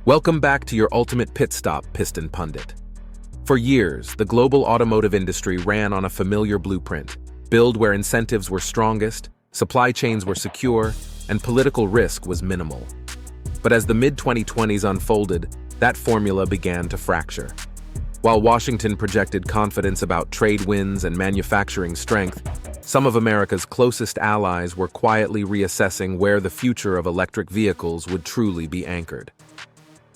Welcome back to your ultimate pit stop, Piston Pundit. For years, the global automotive industry ran on a familiar blueprint: build where incentives were strongest, supply chains were secure, and political risk was minimal. But as the mid-2020s unfolded, that formula began to fracture. While Washington projected confidence about trade wins and manufacturing strength, some of America's closest allies were quietly reassessing where the future of electric vehicles would truly be anchored.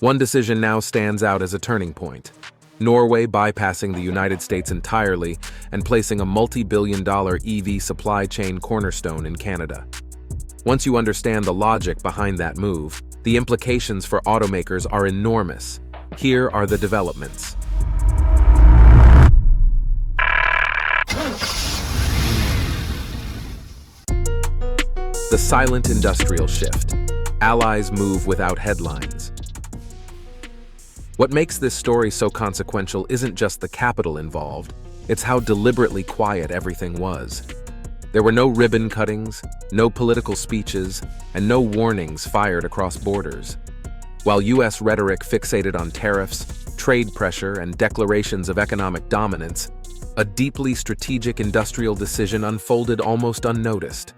One decision now stands out as a turning point: Norway bypassing the United States entirely and placing a multi-billion-dollar EV supply chain cornerstone in Canada. Once you understand the logic behind that move, the implications for automakers are enormous. Here are the developments. The silent industrial shift. Allies move without headlines. What makes this story so consequential isn't just the capital involved, it's how deliberately quiet everything was. There were no ribbon cuttings, no political speeches, and no warnings fired across borders. While US rhetoric fixated on tariffs, trade pressure, and declarations of economic dominance, a deeply strategic industrial decision unfolded almost unnoticed.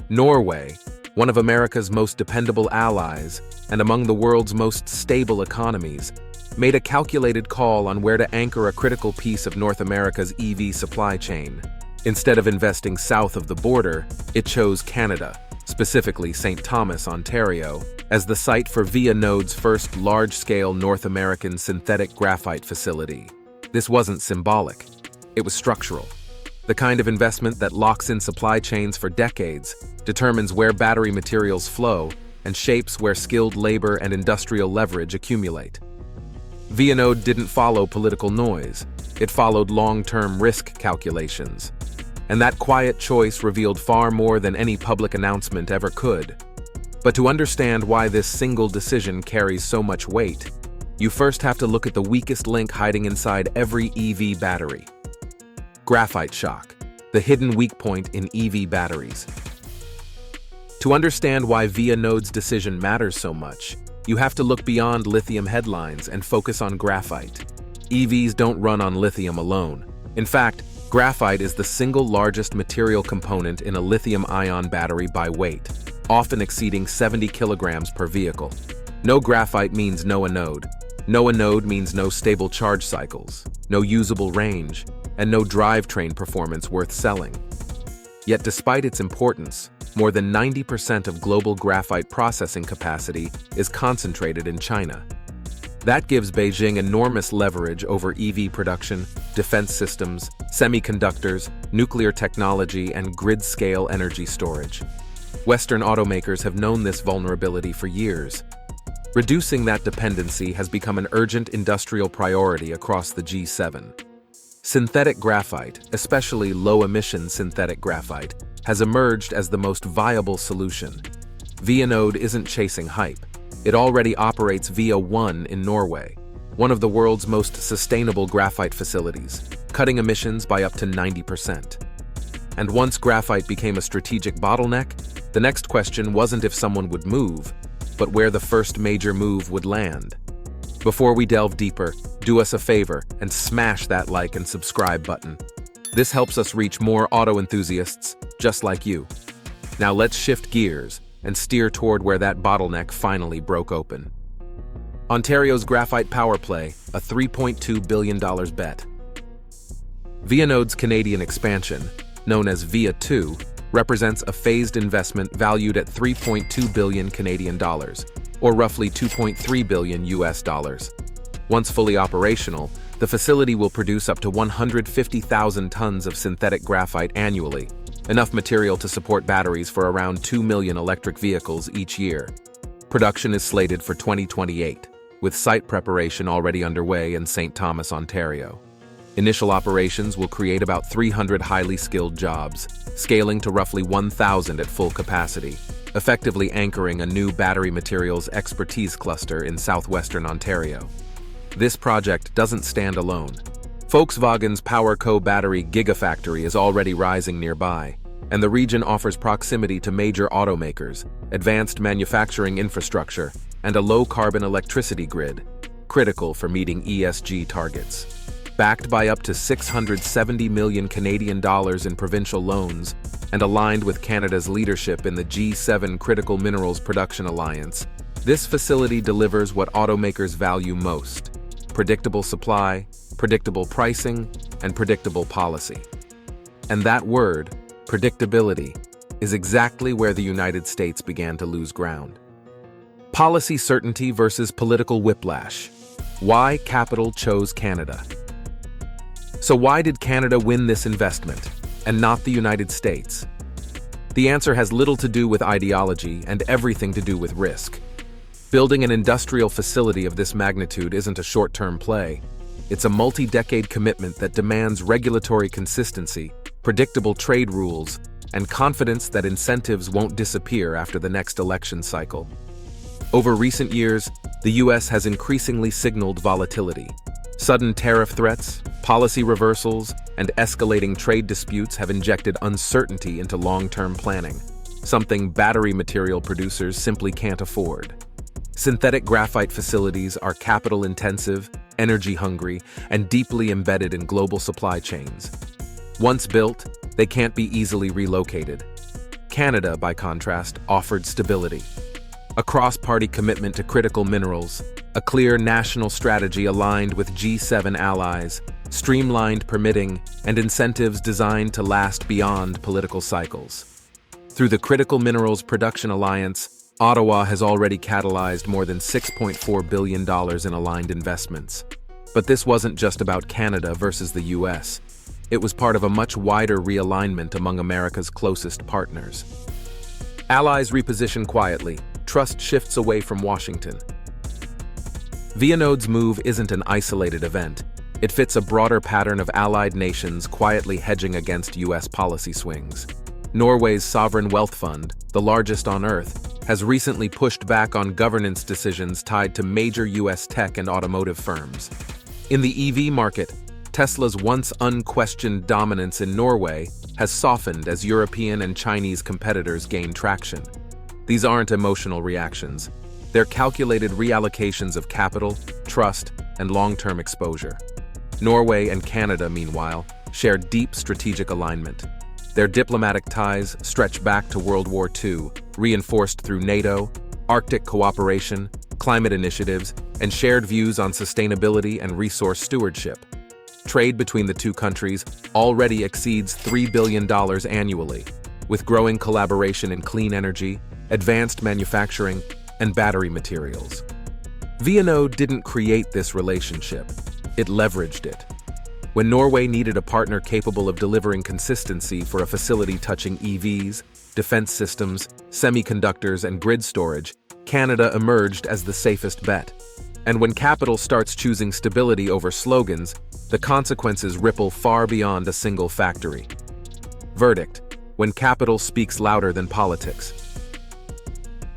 Norway, one of America's most dependable allies and among the world's most stable economies, made a calculated call on where to anchor a critical piece of North America's EV supply chain. Instead of investing south of the border, it chose Canada, specifically St. Thomas, Ontario, as the site for Vianode's first large-scale North American synthetic graphite facility. This wasn't symbolic, it was structural. The kind of investment that locks in supply chains for decades, determines where battery materials flow, and shapes where skilled labor and industrial leverage accumulate. Vianode didn't follow political noise, it followed long-term risk calculations. And that quiet choice revealed far more than any public announcement ever could. But to understand why this single decision carries so much weight, you first have to look at the weakest link hiding inside every EV battery. Graphite shock, the hidden weak point in EV batteries. To understand why Vianode's decision matters so much, you have to look beyond lithium headlines and focus on graphite. EVs don't run on lithium alone. In fact, graphite is the single largest material component in a lithium-ion battery by weight, often exceeding 70 kilograms per vehicle. No graphite means no anode. No anode means no stable charge cycles, no usable range, and no drivetrain performance worth selling. Yet despite its importance, more than 90% of global graphite processing capacity is concentrated in China. That gives Beijing enormous leverage over EV production, defense systems, semiconductors, nuclear technology, and grid-scale energy storage. Western automakers have known this vulnerability for years. Reducing that dependency has become an urgent industrial priority across the G7. Synthetic graphite, especially low-emission synthetic graphite, has emerged as the most viable solution. Vianode isn't chasing hype. It already operates Via 1 in Norway, one of the world's most sustainable graphite facilities, cutting emissions by up to 90%. And once graphite became a strategic bottleneck, the next question wasn't if someone would move, but where the first major move would land. Before we delve deeper, do us a favor and smash that like and subscribe button. This helps us reach more auto enthusiasts just like you. Now let's shift gears and steer toward where that bottleneck finally broke open. Ontario's graphite power play, a $3.2 billion bet. Vianode's Canadian expansion, known as Via 2, represents a phased investment valued at 3.2 billion Canadian dollars, or roughly 2.3 billion US dollars. Once fully operational, the facility will produce up to 150,000 tons of synthetic graphite annually, enough material to support batteries for around 2 million electric vehicles each year. Production is slated for 2028, with site preparation already underway in St. Thomas, Ontario. Initial operations will create about 300 highly skilled jobs, scaling to roughly 1,000 at full capacity, effectively anchoring a new battery materials expertise cluster in southwestern Ontario. This project doesn't stand alone. Volkswagen's PowerCo battery gigafactory is already rising nearby, and the region offers proximity to major automakers, advanced manufacturing infrastructure, and a low-carbon electricity grid, critical for meeting ESG targets. Backed by up to 670 million Canadian dollars in provincial loans and aligned with Canada's leadership in the G7 Critical Minerals Production Alliance, this facility delivers what automakers value most: predictable supply, predictable pricing, and predictable policy. And that word, predictability, is exactly where the United States began to lose ground. Policy certainty versus political whiplash. Why capital chose Canada? So why did Canada win this investment, and not the United States? The answer has little to do with ideology and everything to do with risk. Building an industrial facility of this magnitude isn't a short-term play. It's a multi-decade commitment that demands regulatory consistency, predictable trade rules, and confidence that incentives won't disappear after the next election cycle. Over recent years, the U.S. has increasingly signaled volatility. Sudden tariff threats, policy reversals, and escalating trade disputes have injected uncertainty into long-term planning, something battery material producers simply can't afford. Synthetic graphite facilities are capital-intensive, energy-hungry, and deeply embedded in global supply chains. Once built, they can't be easily relocated. Canada, by contrast, offered stability. A cross-party commitment to critical minerals, a clear national strategy aligned with G7 allies, streamlined permitting, and incentives designed to last beyond political cycles. Through the Critical Minerals Production Alliance, Ottawa has already catalyzed more than $6.4 billion in aligned investments. But this wasn't just about Canada versus the US. It was part of a much wider realignment among America's closest partners. Allies reposition quietly. Trust shifts away from Washington. Vianode's move isn't an isolated event. It fits a broader pattern of allied nations quietly hedging against US policy swings. Norway's sovereign wealth fund, the largest on Earth, has recently pushed back on governance decisions tied to major US tech and automotive firms. In the EV market, Tesla's once unquestioned dominance in Norway has softened as European and Chinese competitors gain traction. These aren't emotional reactions. They're calculated reallocations of capital, trust, and long-term exposure. Norway and Canada, meanwhile, share deep strategic alignment. Their diplomatic ties stretch back to World War II, reinforced through NATO, Arctic cooperation, climate initiatives, and shared views on sustainability and resource stewardship. Trade between the two countries already exceeds $3 billion annually, with growing collaboration in clean energy, advanced manufacturing, and battery materials. Vianode didn't create this relationship, it leveraged it. When Norway needed a partner capable of delivering consistency for a facility touching EVs, defense systems, semiconductors, and grid storage, Canada emerged as the safest bet. And when capital starts choosing stability over slogans, the consequences ripple far beyond a single factory. Verdict: when capital speaks louder than politics.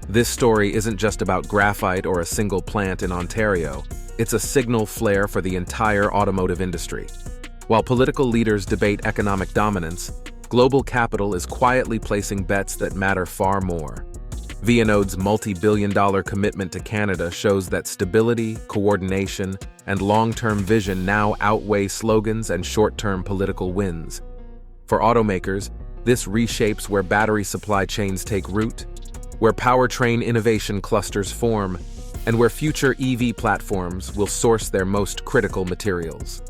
This story isn't just about graphite or a single plant in Ontario. It's a signal flare for the entire automotive industry. While political leaders debate economic dominance, global capital is quietly placing bets that matter far more. Vianode's multi-billion-dollar commitment to Canada shows that stability, coordination, and long-term vision now outweigh slogans and short-term political wins. For automakers, this reshapes where battery supply chains take root, where powertrain innovation clusters form, and where future EV platforms will source their most critical materials.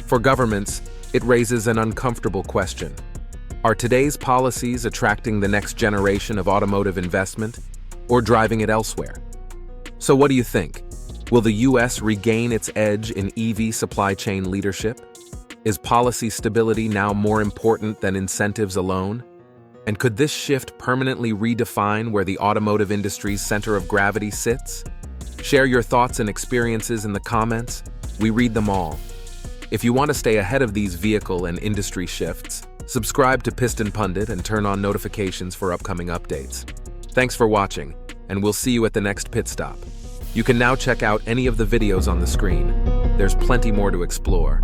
For governments, it raises an uncomfortable question. Are today's policies attracting the next generation of automotive investment, or driving it elsewhere? So what do you think? Will the US regain its edge in EV supply chain leadership? Is policy stability now more important than incentives alone? And could this shift permanently redefine where the automotive industry's center of gravity sits? Share your thoughts and experiences in the comments. We read them all. If you want to stay ahead of these vehicle and industry shifts, subscribe to Piston Pundit and turn on notifications for upcoming updates. Thanks for watching, and we'll see you at the next pit stop. You can now check out any of the videos on the screen. There's plenty more to explore.